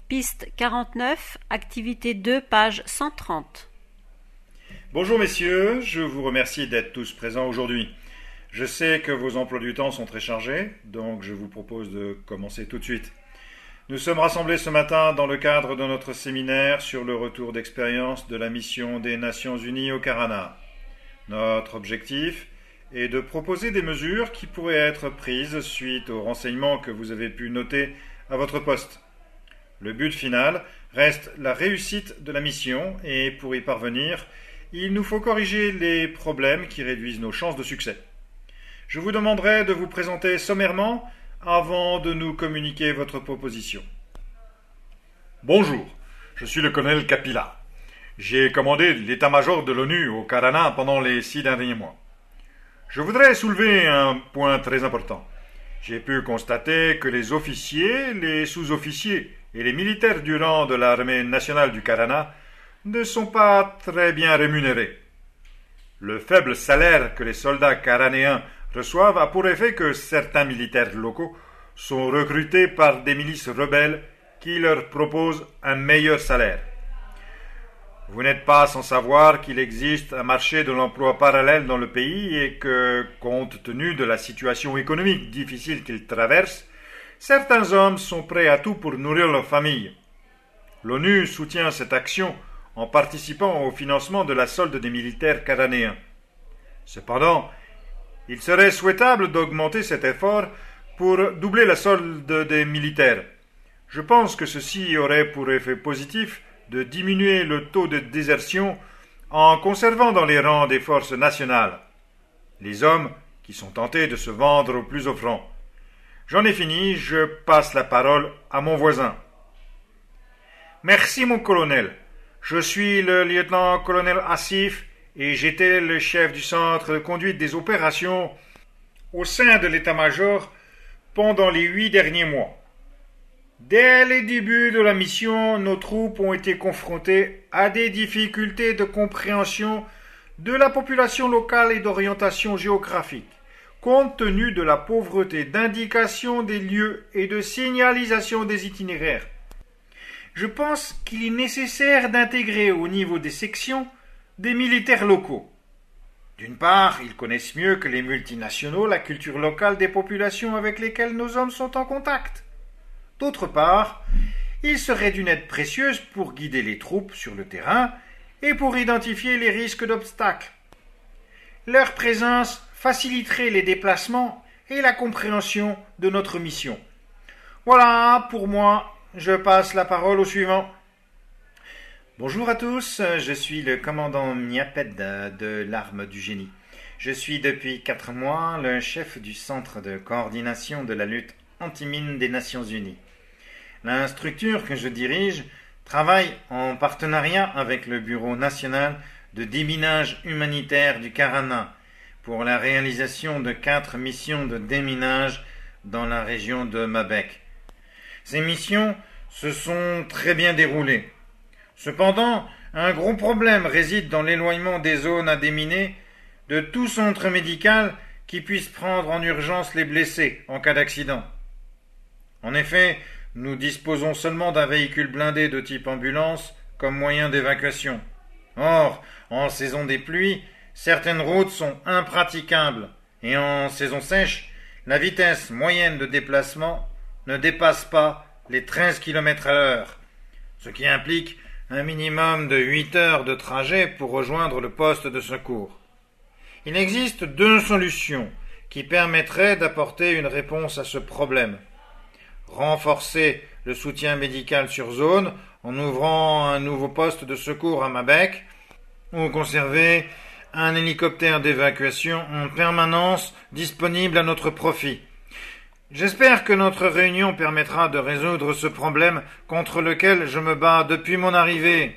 Piste 49, activité 2, page 130. Bonjour messieurs, je vous remercie d'être tous présents aujourd'hui. Je sais que vos emplois du temps sont très chargés, donc je vous propose de commencer tout de suite. Nous sommes rassemblés ce matin dans le cadre de notre séminaire sur le retour d'expérience de la mission des Nations Unies au Karana. Notre objectif est de proposer des mesures qui pourraient être prises suite aux renseignements que vous avez pu noter à votre poste. Le but final reste la réussite de la mission et pour y parvenir, il nous faut corriger les problèmes qui réduisent nos chances de succès. Je vous demanderai de vous présenter sommairement avant de nous communiquer votre proposition. Bonjour, je suis le colonel Kapila. J'ai commandé l'état-major de l'ONU au Karana pendant les 6 derniers mois. Je voudrais soulever un point très important. J'ai pu constater que les officiers, les sous-officiers et les militaires du rang de l'armée nationale du Karana ne sont pas très bien rémunérés. Le faible salaire que les soldats karanéens reçoivent a pour effet que certains militaires locaux sont recrutés par des milices rebelles qui leur proposent un meilleur salaire. Vous n'êtes pas sans savoir qu'il existe un marché de l'emploi parallèle dans le pays et que, compte tenu de la situation économique difficile qu'il traverse, certains hommes sont prêts à tout pour nourrir leur famille. L'ONU soutient cette action en participant au financement de la solde des militaires karanéens. Cependant, il serait souhaitable d'augmenter cet effort pour doubler la solde des militaires. Je pense que ceci aurait pour effet positif de diminuer le taux de désertion en conservant dans les rangs des forces nationales les hommes qui sont tentés de se vendre aux plus offrants. J'en ai fini, je passe la parole à mon voisin. Merci mon colonel. Je suis le lieutenant-colonel Asif et j'étais le chef du centre de conduite des opérations au sein de l'état-major pendant les 8 derniers mois. Dès les débuts de la mission, nos troupes ont été confrontées à des difficultés de compréhension de la population locale et d'orientation géographique, compte tenu de la pauvreté d'indication des lieux et de signalisation des itinéraires. Je pense qu'il est nécessaire d'intégrer au niveau des sections des militaires locaux. D'une part, ils connaissent mieux que les multinationaux la culture locale des populations avec lesquelles nos hommes sont en contact. D'autre part, ils seraient d'une aide précieuse pour guider les troupes sur le terrain et pour identifier les risques d'obstacles. Leur présence faciliterait les déplacements et la compréhension de notre mission. Voilà, pour moi, je passe la parole au suivant. Bonjour à tous, je suis le commandant Miaped de l'arme du génie. Je suis depuis 4 mois le chef du centre de coordination de la lutte anti-mine des Nations Unies. La structure que je dirige travaille en partenariat avec le Bureau national de déminage humanitaire du Karana pour la réalisation de 4 missions de déminage dans la région de Mabek. Ces missions se sont très bien déroulées. Cependant, un gros problème réside dans l'éloignement des zones à déminer de tout centre médical qui puisse prendre en urgence les blessés en cas d'accident. En effet, nous disposons seulement d'un véhicule blindé de type ambulance comme moyen d'évacuation. Or, en saison des pluies, certaines routes sont impraticables et en saison sèche, la vitesse moyenne de déplacement ne dépasse pas les 13 km/h, ce qui implique un minimum de 8 heures de trajet pour rejoindre le poste de secours. Il existe 2 solutions qui permettraient d'apporter une réponse à ce problème. Renforcer le soutien médical sur zone en ouvrant un nouveau poste de secours à Mabek ou conserver un hélicoptère d'évacuation en permanence disponible à notre profit. J'espère que notre réunion permettra de résoudre ce problème contre lequel je me bats depuis mon arrivée.